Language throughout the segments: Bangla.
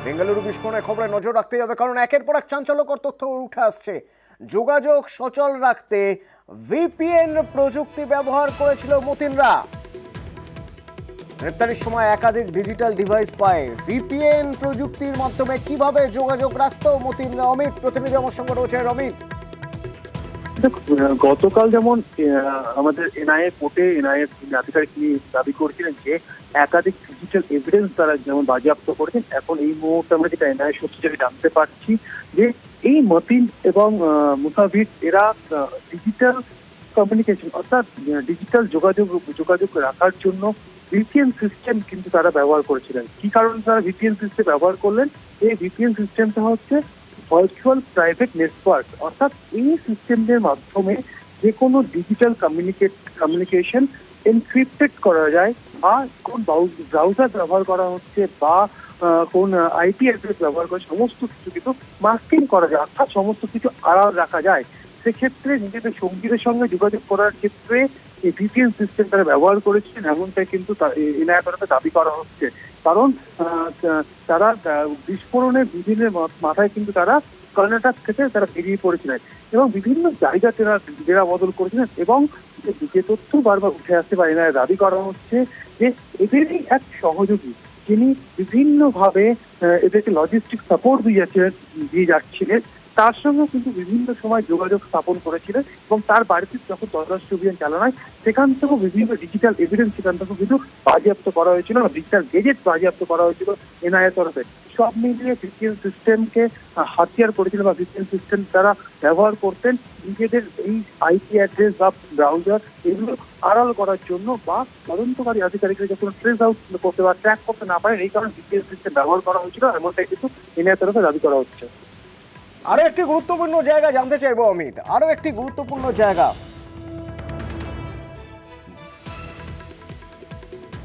বেঙ্গালুরু বিস্ফোরণের খবরে নজর রাখতে হবে, কারণ একের পর এক চাঞ্চল্যকর তথ্য উঠে আসছে। যোগাযোগ সচল রাখতে ভিপিএন প্রযুক্তি ব্যবহার করেছিল মতিনরা। গ্রেপ্তারির সময় একাধিক ডিজিটাল ডিভাইস পায়। ভিপিএন প্রযুক্তির মাধ্যমে কিভাবে যোগাযোগ রাখত মতিনরা? অমিত, প্রতিনিধি আমার সঙ্গে রয়েছে। অমিত, গতকাল যেমন আমাদের এনআইএ কোর্টে এনআইএ আধিকারিক দাবি করেছিলেন যে একাধিক ডিজিটাল এভিডেন্স তারা যেমন বাজেয়াপ্ত করেছেন, এখন এই মুহূর্তে আমরা যেটা এনআইএ সূত্রে জানতে পারছি যে এই মতিন এবং মুসাফির এরা ডিজিটাল কমিউনিকেশন অর্থাৎ ডিজিটাল যোগাযোগ রাখার জন্য ভিপিএন সিস্টেম কিন্তু তারা ব্যবহার করেছিলেন। কি কারণে তারা ভিপিএন সিস্টেম ব্যবহার করলেন? এই ভিপিএন সিস্টেমটা হচ্ছে ভার্চুয়াল প্রাইভেট নেটওয়ার্ক, অর্থাৎ এই সিস্টেমের মাধ্যমে যে কোনো ডিজিটাল কমিউনিকেশন এনক্রিপ্টেড করা যায়, বা কোন ব্রাউজার ব্যবহার করা হচ্ছে বা কোন আইপি অ্যাড্রেস ব্যবহার করে সমস্ত কিছু কিন্তু মাস্কিং করা যায়, অর্থাৎ সমস্ত কিছু আড়াল রাখা যায়। সেক্ষেত্রে নিজেদের সঙ্গীদের সঙ্গে যোগাযোগ করার ক্ষেত্রে এই ভিপিএন সিস্টেম তারা ব্যবহার করেছিলেন, এমনটাই কিন্তু এনআইএ তরফে দাবি করা হচ্ছে। কারণ তারা বিস্ফোরণের বিভিন্ন মাথায় কিন্তু তারা কর্ণাটক থেকে তারা বেরিয়ে পড়েছিলেন এবং বিভিন্ন জায়গা ডেরা বদল করেছিলেন। এবং যে তথ্য বারবার উঠে আসতে পারে না, দাবি করা হচ্ছে যে এদেরই এক সহযোগী যিনি বিভিন্নভাবে এদেরকে লজিস্টিক সাপোর্ট দিয়ে যাচ্ছিলেন, তার সঙ্গে কিন্তু বিভিন্ন সময় যোগাযোগ স্থাপন করেছিলেন। এবং তার বাড়িতে যখন তল্লাশি অভিযান চালানো হয়, সেখান থেকেও বিভিন্ন ডিজিটাল এভিডেন্স সেখান থেকেও কিন্তু বাজেয়াপ্ত করা হয়েছিল, ডিজিটাল গেজেট বাজেয়াপ্ত করা হয়েছিল এনআইএ তরফে। সব মিলিয়ে ভিপিএন সিস্টেমকে হাতিয়ার করেছিল বা ভিপিএন সিস্টেম তারা ব্যবহার করতেন নিজেদের এই আইপি অ্যাড্রেস বা ব্রাউজার এগুলো আড়াল করার জন্য, বা তদন্তকারী আধিকারিকরা যখন ট্রেস আউট করতে বা ট্র্যাক করতে না পারেন, এই কারণে ভিপিএন সিস্টেম ব্যবহার করা হয়েছিল, এমনটাই কিন্তু এনআইএ তরফে দাবি করা হচ্ছে। আরো একটি গুরুত্বপূর্ণ জায়গা জানতে চাইবো অমিত, আরো একটি গুরুত্বপূর্ণ জায়গা।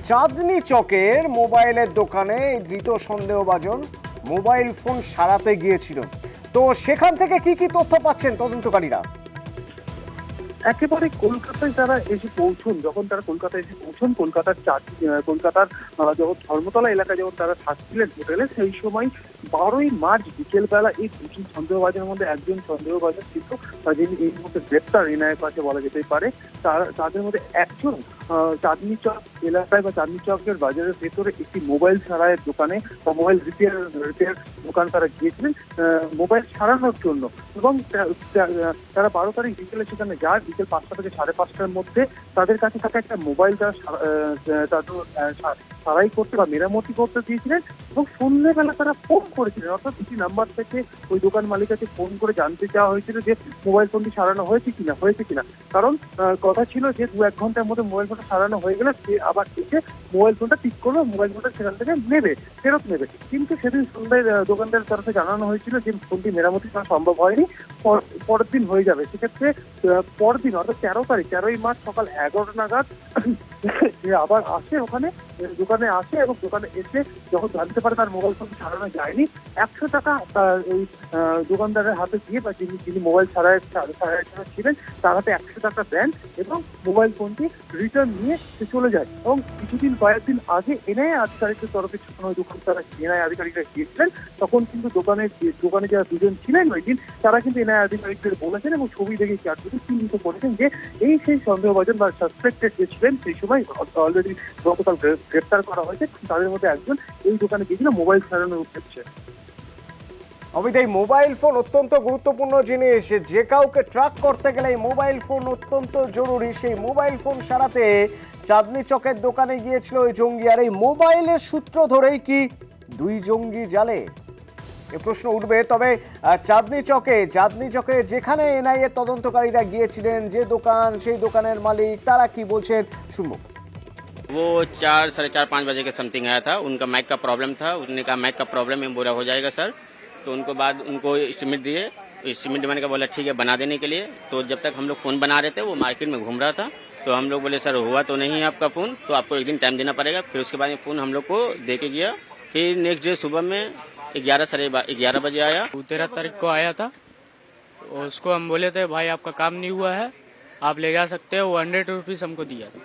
চাঁদনি চকের মোবাইলের দোকানে ধৃত সন্দেহভাজন মোবাইল ফোন সারাতে গিয়েছিল। তো সেখান থেকে কি কি তথ্য পাচ্ছেন তদন্তকারীরা? একেবারে কলকাতায় তারা এসে পৌঁছন, যখন তারা কলকাতায় এসে পৌঁছন, কলকাতার যখন ধর্মতলা এলাকায় যখন তারা থাকছিলেন হোটেলে, সেই সময় 12ই মার্চ বিকেলবেলা এই দুটি সন্দেহভাজনের মধ্যে একজন সন্দেহভাজন ছিল যিনি এই মুহূর্তে গ্রেপ্তার এনআইএর কাছে বলা যেতেই পারে। তাদের মধ্যে একজন চাঁদনি চক এলাকায় বা চাঁদনি চকের বাজারের ভেতরে একটি মোবাইল সারাইয়ের দোকানে বা মোবাইল রিপেয়ার দোকান তারা গিয়েছিলেন মোবাইল সারানোর জন্য। এবং তারা 12 তারিখ বিকেলে সেখানে যায়। বিকেল 5টা থেকে 5:30টার মধ্যে তাদের কাছে থাকা একটা মোবাইল তারা সারাই করতে বা মেরামতি করতে দিয়েছিলেন। এবং সন্ধ্যেবেলা তারা ফোন করেছিলেন, অর্থাৎ দুটি নাম্বার থেকে ওই দোকান মালিকাকে ফোন করে জানতে চাওয়া হয়েছিল যে মোবাইল ফোনটি সারানো হয়েছে কিনা। কারণ কথা ছিল যে 2-1 ঘন্টার মধ্যে মোবাইল ফোনটা সারানো হয়ে গেলে সে আবার এসে মোবাইল ফোনটা ঠিক করবে, মোবাইল ফোনটা সেখান থেকে ফেরত নেবে। কিন্তু সেদিন সন্ধ্যায় দোকানদারের তরফে জানানো হয়েছিল যে ফোনটি মেরামতি করা সম্ভব হয়নি, পরের দিন হয়ে যাবে। সেক্ষেত্রে পরের দিন অর্থাৎ 13ই মার্চ সকাল 11টা নাগাদ আবার আসে দোকানে আসে, এবং দোকানে এসে যখন জানতে পারে তার মোবাইল ফোন সারানো যায়নি, 100 টাকা ওই দোকানদারের হাতে দিয়ে বা যিনি মোবাইল সারাইয়ের ছিলেন তার হাতে 100 টাকা দেন এবং মোবাইল ফোনটি রিটার্ন নিয়ে সে চলে যায়। এবং কয়েকদিন আগে এনআইএ আধিকারিকদের তরফে এনআইএ আধিকারিকরা গিয়েছিলেন, তখন কিন্তু দোকানে যারা দুজন ছিলেন ওই দিন, তারা কিন্তু এনআইএ আধিকারিকদের বলেছেন এবং ছবি দেখে চিহ্নিত করেছেন যে এই সেই সন্দেহভাজন বা সাসপেক্টেড যে ছিলেন, সেই সময় অলরেডি গতকাল গ্রেপ্তার করা হয়েছে। তাদের মধ্যে একজন এই দোকানে গিয়েছিল মোবাইল সারানোর উদ্দেশ্যে। অমিত, এই মোবাইল ফোন অত্যন্ত গুরুত্বপূর্ণ জিনিস, যে কাউকে ট্র্যাক করতে গেলে এই মোবাইল ফোন অত্যন্ত জরুরি। সেই মোবাইল ফোন সারাতে চাঁদনি চকের দোকানে গিয়েছিল ওই জঙ্গি, আর এই মোবাইলের সূত্র ধরেই কি 2 জঙ্গি জালে? এ প্রশ্ন উঠবে। তবে চাঁদনি চকে যেখানে এনআইএ তদন্তকারীরা গিয়েছিলেন, যে দোকান, সেই দোকানের মালিক, তারা কি বলছেন শুনবো। वो 4-4:30 बजे के समथिंग आया था। उनका माइक का प्रॉब्लम था। उन्होंने कहा माइक का प्रॉब्लम है, बुरा हो जाएगा सर। तो उनको बाद उनको एस्टिमेट दिए। एस्टिमेट मैंने कहा बोला ठीक है बना देने के लिए। तो जब तक हम लोग फ़ोन बना रहे थे वो मार्केट में घूम रहा था। तो हम लोग बोले सर हुआ तो नहीं है आपका फ़ोन, तो आपको एक दिन टाइम देना पड़ेगा। फिर उसके बाद फ़ोन हम लोग को दे के गया। फिर नेक्स्ट डे सुबह में 11 बजे आया। 13 तारीख को आया था। उसको हम बोले थे भाई आपका काम नहीं हुआ है, आप ले जा सकते हो। वो 100 रुपीज़ हमको दिया था।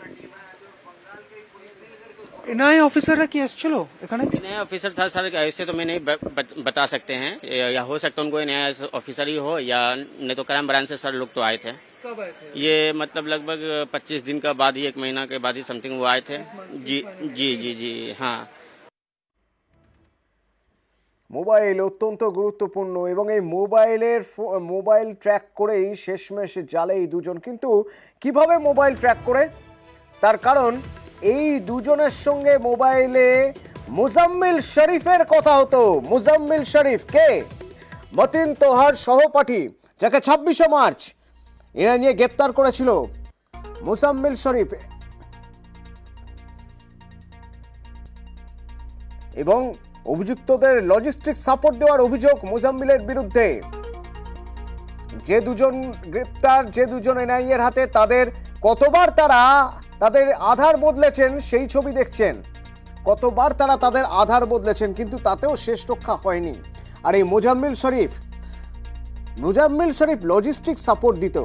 এনআইএ অফিসাররা কি এসেছিল এখানে? नया ऑफिसर था सर, ऐसे तो मैं नहीं बता सकते हैं, या हो सकता है उनको नया ऑफिसर ही हो, या नहीं तो क्राइम ब्रांच से सर लोग तो आए थे। कब आए थे? ये मतलब लगभग 25 दिन का बाद ही, 1 महीना के बाद ही समथिंग वो आए थे। जी जी जी जी हाँ। মোবাইল অত্যন্ত গুরুত্বপূর্ণ এবং এই মোবাইল ট্র্যাক করেই শেষমেশ জালে এই দুজন। কিন্তু কিভাবে মোবাইল ট্র্যাক করে, তার কারণ এই দুজনের সঙ্গে মোবাইলে মুজাম্মিল শরীফের কথা হতো। মুজাম্মিল শরীফ কে? মতিন তোহার সহপাঠী, যাকে 26শে মার্চ এরা নিয়ে গ্রেপ্তার করেছিল। মুজাম্মিল শরীফ এবং অভিযুক্তদের লজিস্টিক সাপোর্ট দেওয়ার অভিযোগ মুজাম্মিলের বিরুদ্ধে। যে দুজন গ্রেপ্তার, যে দুজন এনআইএর হাতে, তাদের কতবার তারা তাদের আধার বদলেছেন সেই ছবি দেখছেন। কতবার তারা তাদের আধার বদলেছেন, কিন্তু তাতেও শেষ রক্ষা হয়নি। আর এই মুজাম্মিল শরীফ লজিস্টিক সাপোর্ট দিত।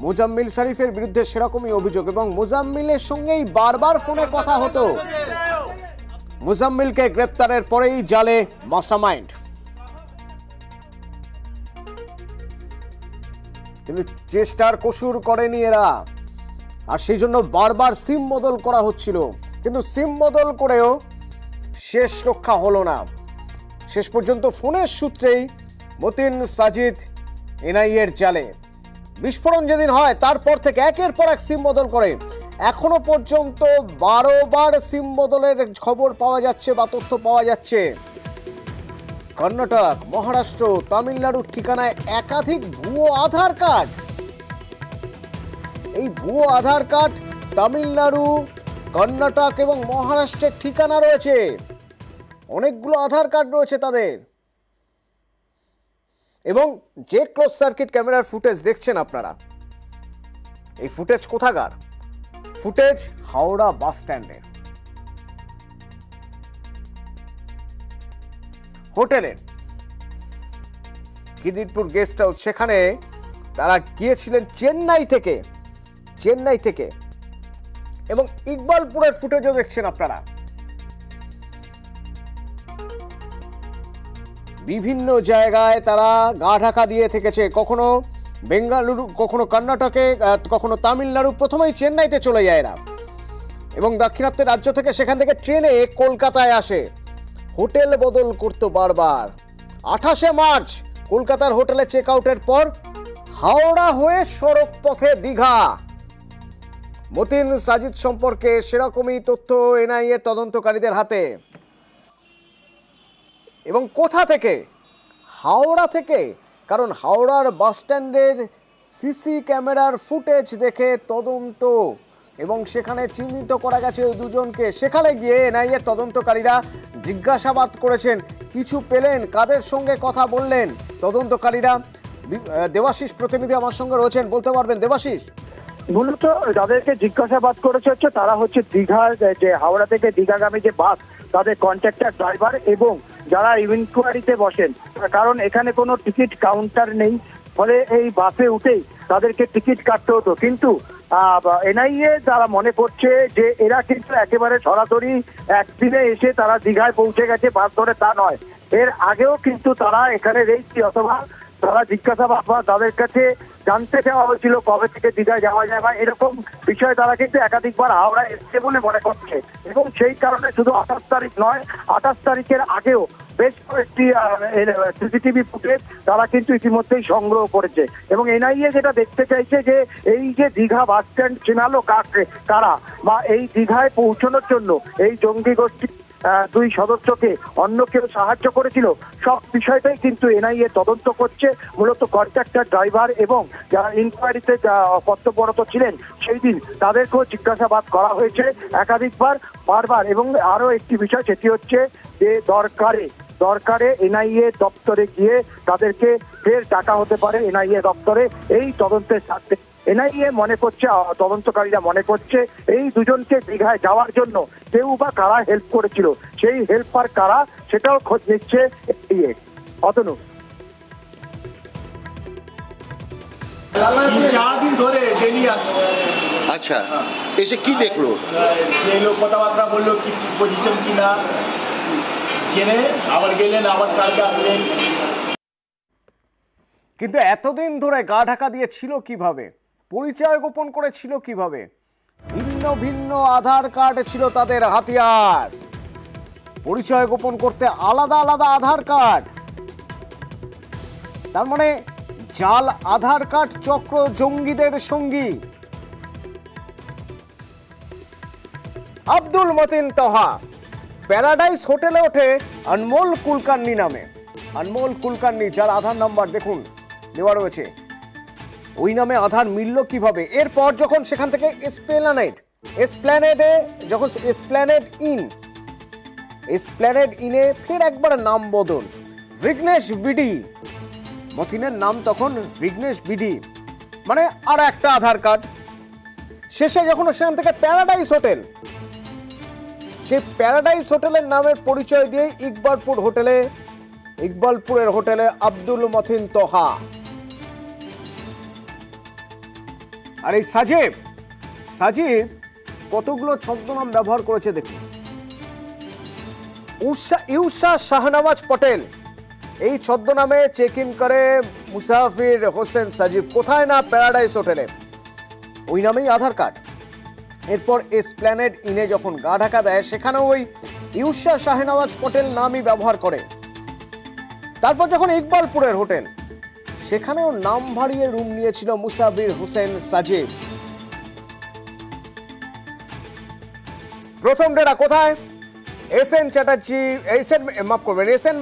মুজাম্মিল শরীফের বিরুদ্ধে সেরকমই অভিযোগ এবং মুজাম্মিলের সঙ্গেই বারবার ফোনে কথা হতো। মুজাম্মিলকে গ্রেপ্তারের পরেই জালে মাস্টারমাইন্ড। কিন্তু চেষ্টার কসুর করেনি এরা, আর সেই জন্য বারবার সিম বদল করা হচ্ছিল। কিন্তু সিম বদল করেও শেষ রক্ষা হলো না। শেষ পর্যন্ত ফোনের সূত্রেই মতিন সাজিদ এনআইএর জালে। বিস্ফোরণ যেদিন হয় তারপর থেকে একের পর এক সিম বদল করে। এখনো পর্যন্ত 12 বার সিম বদলের খবর পাওয়া যাচ্ছে বা তথ্য পাওয়া যাচ্ছে। কর্ণাটক, মহারাষ্ট্র, তামিলনাড়ুর ঠিকানায় একাধিক ভুয়ো আধার কার্ড। এই ভুয়ো আধার কার্ড তামিলনাড়ু, কর্ণাটক এবং মহারাষ্ট্রের ঠিকানা রয়েছে। অনেকগুলো আধার কার্ড রয়েছে তাদের। এবং যে ক্লোজ সার্কিট ক্যামেরার ফুটেজ দেখছেন আপনারা, এই ফুটেজ কোথাকার? ফুটেজ হাওড়া বাস স্ট্যান্ডের, হোটেলের কিদিরপুর গেস্ট হাউস। সেখানে তারা গিয়েছিলেন চেন্নাই থেকে এবং ইকবালপুরের ফুটেজও দেখছেন আপনারা। বিভিন্ন জায়গায় তারা গা ঢাকা দিয়ে থেকেছে, কখনো বেঙ্গালুরু, কখনো কর্ণাটকে, কখনো তামিলনাড়ু, প্রথমেই চেন্নাইতে চলে যায় এরা এবং দাক্ষিণাত্যের রাজ্য থেকে সেখান থেকে ট্রেনে কলকাতায় আসে। হোটেল বদল করতো বারবার। 28শে মার্চ কলকাতার হোটেলে চেক আউটের পর হাওড়া হয়ে সড়ক পথে দীঘা। মতিন সাজিদ সম্পর্কে সেরকমই তথ্য এনআইএ তদন্তকারীদের হাতে। এবং কোথা থেকে? হাওড়া থেকে। কারণ হাওড়ার বাস স্ট্যান্ডের সিসি ক্যামেরার ফুটেজ দেখে তদন্ত এবং সেখানে চিহ্নিত করা গেছে ওই দুজনকে। সেখানে গিয়ে এনআইএ তদন্তকারীরা জিজ্ঞাসাবাদ করেছেন। কিছু পেলেন? কাদের সঙ্গে কথা বললেন তদন্তকারীরা? দেবাশিস প্রতিনিধি আমার সঙ্গে রয়েছেন, বলতে পারবেন দেবাশিস? মূলত যাদেরকে জিজ্ঞাসাবাদ করেছে তারা হচ্ছে দীঘার, যে হাওড়া থেকে দীঘাগামী যে বাস, তাদের কন্ট্রাক্টর ড্রাইভার এবং যারা ইনকোয়ারিতে বসেন। কারণ এখানে কোনো টিকিট কাউন্টার নেই, ফলে এই বাসে উঠেই তাদেরকে টিকিট কাটতে হতো। কিন্তু এনআইএ তারা মনে করছে যে এরা কিন্তু একেবারে সরাসরি একদিনে এসে তারা দীঘায় পৌঁছে গেছে বাস ধরে, তা নয়। এর আগেও কিন্তু তারা এখানে রেখেছি, অথবা তারা জিজ্ঞাসাবাদ বা তাদের কাছে জানতে চাওয়া হয়েছিল কবে থেকে দীঘায় যাওয়া যায় বা এরকম বিষয়ে তারা কিন্তু একাধিকবার হাওড়া এসছে বলে মনে করছে। এবং সেই কারণে শুধু 28 তারিখ নয়, 28 তারিখের আগেও বেশ কয়েকটি সিসিটিভি ফুটেজ তারা কিন্তু ইতিমধ্যেই সংগ্রহ করেছে। এবং এনআইএ যেটা দেখতে চাইছে যে এই যে দীঘা বাস স্ট্যান্ড চেনালো কারা, বা এই দীঘায় পৌঁছানোর জন্য এই জঙ্গি গোষ্ঠী 2 সদস্যকে অন্য কেউ সাহায্য করেছিল, সব বিষয়টাই কিন্তু এনআইএ তদন্ত করছে। মূলত কন্ট্রাক্টর ড্রাইভার এবং যারা ইনকোয়ারিতে কর্তব্যরত ছিলেন সেই দিন তাদেরকেও জিজ্ঞাসাবাদ করা হয়েছে একাধিকবার, বারবার। এবং আরো একটি বিষয়, সেটি হচ্ছে যে দরকারে এনআইএ দপ্তরে গিয়ে তাদেরকে ফের ডাকা হতে পারে এনআইএ দপ্তরে এই তদন্তের স্বার্থে। এনআইএ মনে করছে, তদন্তকারীরা মনে করছে এই দুজনকে দীঘায় যাওয়ার জন্য কেউ বা কারা হেল্প করেছিল, সেই হেল্পার কারা সেটাও খোঁজ নিচ্ছে এনআইএ। অতনু, 4 দিন ধরে ডেলি আসছে। আচ্ছা, এসে কি দেখলো? যে লোক কথাবার্তা বললো কি পজিশন কিনা জেনে আবার গেলেন, আবার কালকে আসলেন। কিন্তু এতদিন ধরে গা ঢাকা দিয়ে ছিল কিভাবে, পরিচয় গোপন করেছিল কিভাবে? ভিন্ন ভিন্ন আধার কার্ড ছিল তাদের হাতিয়ার। পরিচয় গোপন করতে আলাদা আলাদা আধার কার্ড। তার মানে জাল আধার কার্ড চক্র জঙ্গিদের সঙ্গী। আব্দুল মতিন তহা প্যারাডাইস হোটেলে ওঠে অনমোল কুলকার্নি নামে। অনমোল কুলকার্নি, যার আধার নাম্বার দেখুন দেওয়া রয়েছে, ওই নামে আধার মিলল কিভাবে? এরপর যখন সেখান থেকে এসপ্ল্যানেড ইনে ফের একবার নাম বদল, বিঘ্নেশ বিডি। মতিনের নাম তখন বিঘ্নেশ বিডি, মানে আর একটা আধার কার্ড। শেষে যখন সেখান থেকে প্যারাডাইস হোটেল, সেই প্যারাডাইস হোটেলের নামের পরিচয় দিয়ে ইকবালপুরের হোটেলে আব্দুল মতিন তোহা। আর এই সাজিব কতগুলো ছদ্মনাম ব্যবহার করেছে দেখুন। ইউসা শাহনওয়াজ পটেল, এই ছদ্মনামে চেক ইন করে মুসাফির হোসেন সাজিব। কোথায় না প্যারাডাইস হোটেলে, ওই নামেই আধার কার্ড। এরপর এসপ্ল্যানেড ইনে যখন গা ঢাকা দেয়, সেখানেও ওই ইউসা শাহনওয়াজ পটেল নামই ব্যবহার করে। তারপর যখন ইকবালপুরের হোটেল, সেখানেও নাম ভারিয়ে রুম নিয়েছিল মুসাফির হোসেন সাজিব। প্রথম ডেরা কোথায়? এসএন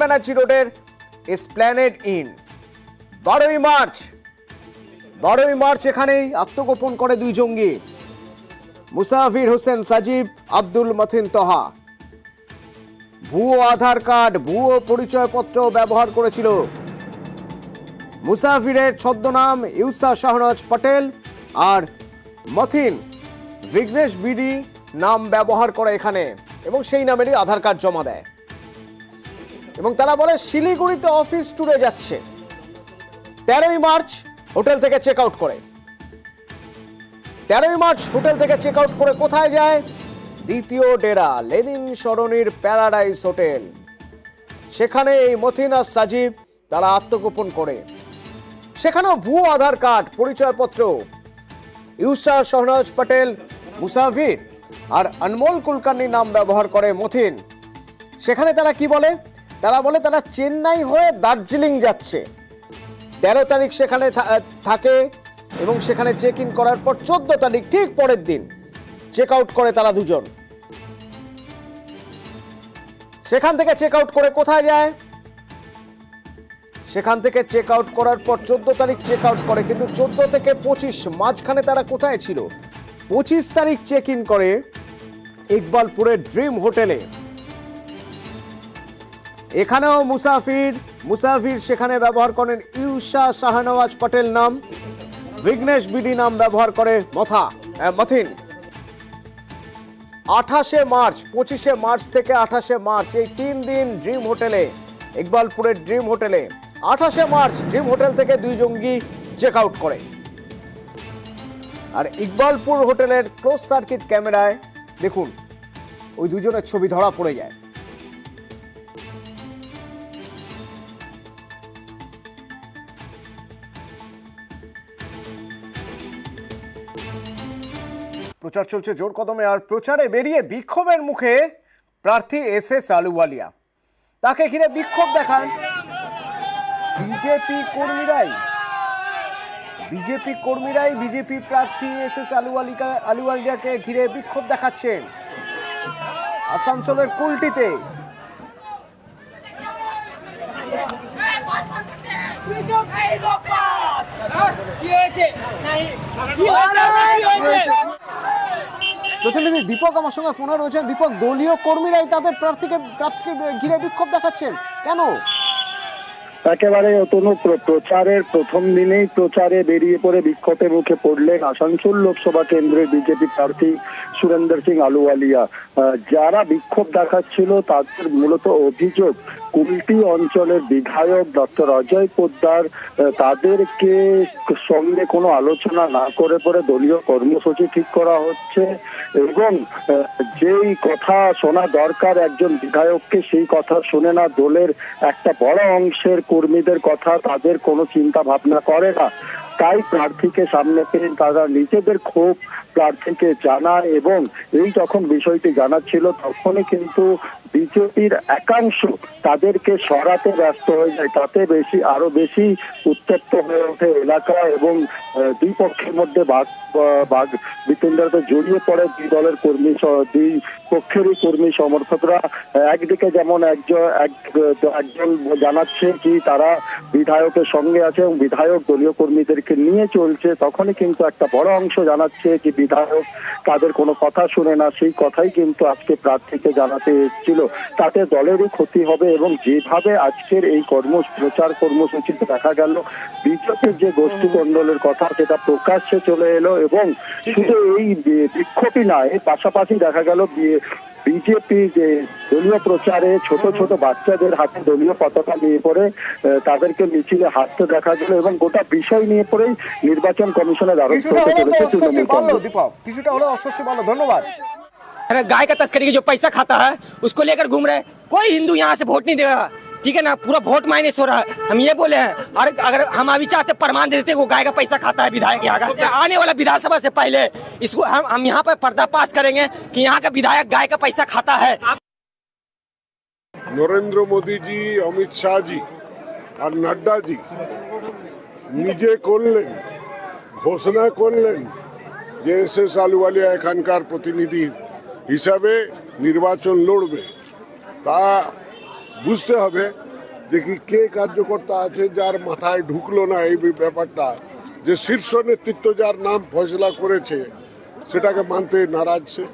ব্যানার্জি রোডের এসপ্ল্যানেড ইন। 12ই মার্চ এখানেই আত্মগোপন করে দুই জঙ্গি, মুসাফির হোসেন সাজিব, আব্দুল মতিন তোহা। ভুয়ো আধার কার্ড, ভুয়ো পরিচয়পত্র ব্যবহার করেছিল। মুসাফিরের ছদ্মনাম ইউসা শাহনওয়াজ পটেল আর মতিন বিঘ্নেশ বিডি নাম ব্যবহার করে এখানে, এবং সেই নামেরই আধার কার্ড জমা দেয়। এবং তারা বলে শিলিগুড়িতে অফিস ট্যুরে যাচ্ছে। 13ই মার্চ হোটেল থেকে চেক আউট করে। 13ই মার্চ হোটেল থেকে চেক আউট করে কোথায় যায়? দ্বিতীয় ডেরা লেনিন সরণির প্যারাডাইস হোটেল। সেখানে এই মতিন আর সাজিব তারা আত্মগোপন করে। সেখানেও ভুয়ো আধার কার্ড, পরিচয়পত্র, ইউসা শাহনওয়াজ পটেল মুসাফির আর অনমোল কুলকার্নি নাম ব্যবহার করে মতিন। সেখানে তারা কি বলে? তারা বলে তারা চেন্নাই হয়ে দার্জিলিং যাচ্ছে। 13 তারিখ সেখানে থাকে এবং সেখানে চেক ইন করার পর 14 তারিখ ঠিক পরের দিন চেক আউট করে তারা দুজন। সেখান থেকে চেক আউট করে কোথায় যায়? সেখান থেকে চেক আউট করার পর 14 তারিখ চেক আউট করে, কিন্তু 14 থেকে 25 মাঝখানে তারা কোথায় ছিল? 25 তারিখ চেক ইন করে ইকবালপুরের ড্রিম হোটেলে। এখানেও মুসাফির সেখানে ব্যবহার করেন ইউসা শাহনওয়াজ পটেল নাম, বিঘ্নেশ বিডি নাম ব্যবহার করে মতিন। 28শে মার্চ, 25শে মার্চ থেকে 28শে মার্চ এই 3 দিন ড্রিম হোটেলে, ইকবালপুরের ড্রিম হোটেলে। 28শে মার্চ ড্রিম হোটেল থেকে দুই জঙ্গি চেক আউট করে। আর ইকবালপুর হোটেলের ক্লোজ সার্কিট ক্যামেরায় দেখুন ওই দুজনের ছবি ধরা পড়ে যায়। প্রচার চলছে জোর কদমে, আর প্রচারে বেরিয়ে বিক্ষোভের মুখে প্রার্থী এসএস আলুওয়ালিয়া। তাকে ঘিরে বিক্ষোভ দেখান বিজেপি কর্মীরাই বিজেপি প্রার্থী এসএস আলুওয়ালিয়াকে ঘিরে বিক্ষোভ দেখাচ্ছেন আসানসোলের কুলটিতে। প্রতিনিধি দীপক আমার সঙ্গে ফোনে রয়েছেন। দীপক, দলীয় কর্মীরাই তাদের প্রার্থীকে ঘিরে বিক্ষোভ দেখাচ্ছেন কেন? একেবারে অতনু, প্রচারের প্রথম দিনেই প্রচারে বেরিয়ে পড়ে বিক্ষোভে মুখে পড়লেন আসানসোল লোকসভা কেন্দ্রের বিজেপি প্রার্থী সুরেন্দ্র সিং আলুওয়ালিয়া। যারা বিক্ষোভ দেখাচ্ছিল তাদের মূলত অভিযোগ কুলটি অঞ্চলের বিধায়ক ডক্টর অজয় পোদ্দার তাদেরকে সঙ্গে কোনো আলোচনা না করে পরে দলীয় কর্মসূচি ঠিক করা হচ্ছে এবং যেই কথা শোনা দরকার একজন বিধায়ককে সেই কথা শুনে না দলের একটা বড় অংশের কর্মীদের কথা, তাদের কোনো চিন্তা ভাবনা করে না। তাই প্রার্থীকে সামনে পেয়ে তারা নিজেদের ক্ষোভ প্রার্থীকে জানায় এবং এই যখন বিষয়টি জানাচ্ছিল তখনই কিন্তু বিজেপির একাংশ তাদেরকে সরাতে ব্যস্ত হয়ে যায়। তাতে আরো বেশি উত্তপ্ত হয়ে ওঠে এলাকা এবং দুই পক্ষের মধ্যে বাঘ বিতণ্ডাতে জড়িয়ে পড়ে দুই দলের দুই পক্ষেরই কর্মী সমর্থকরা। একদিকে যেমন একজন জানাচ্ছে কি তারা বিধায়কের সঙ্গে আছে এবং বিধায়ক দলীয় কর্মীদেরকে নিয়ে চলছে, তখনই কিন্তু একটা বড় অংশ জানাচ্ছে কি বিধায়ক তাদের কোনো কথা শুনে না। সেই কথাই কিন্তু আজকে প্রার্থীকে জানাতে এসেছিল। তাতে দলেরই ক্ষতি হবে এবং যেভাবে আজকের এই প্রচার কর্মসূচিতে দেখা গেল বিজেপির যে গোষ্ঠী কণ্ডলের কথা সেটা প্রকাশ্যে চলে এলো এবং শুধু এই বিক্ষোভই না, এর পাশাপাশি দেখা গেল বিজেপি যে দলীয় প্রচারে ছোট ছোট বাচ্চাদের হাতে দলীয় পতাকা নিয়ে পড়ে তাদেরকে মিছিলে হাঁটতে দেখা গেল এবং গোটা বিষয় নিয়ে পড়েই নির্বাচন কমিশনের দ্বারস্থ হতে চলেছে তৃণমূল কংগ্রেস। দীপক কিছুটা হলো অস্বস্তি ভালো, ধন্যবাদ। गाय का तस्करी के जो पैसा खाता है उसको लेकर घूम रहे हैं। कोई हिंदू यहाँ से वोट नहीं देगा, ठीक है ना। पूरा वोट माइनस हो रहा है। हम ये बोले हैं और अगर हम अभी चाहते प्रमाण दे देते वो गाय का पैसा खाता है विधायक यहाँ का। आने वाला विधानसभा से पहले इसको हम यहाँ पर पर्दा पास करेंगे कि यहाँ का विधायक गाय का पैसा खाता है। नरेंद्र मोदी जी, अमित शाह जी और नड्डा जी নিজে করলেন, ঘোষণা করলেন যে এসএস আলুওয়ালিয়া এখানকার প্রতিনিধি হিসাবে নির্বাচন লড়বে। তা বুঝতে হবে যে কে কার্যকর্তা আছে যার মাথায় ঢুকলো না এই ব্যাপারটা, যে শীর্ষ নেতৃত্ব যার নাম ফয়সলা করেছে সেটাকে মানতে নারাজ সে।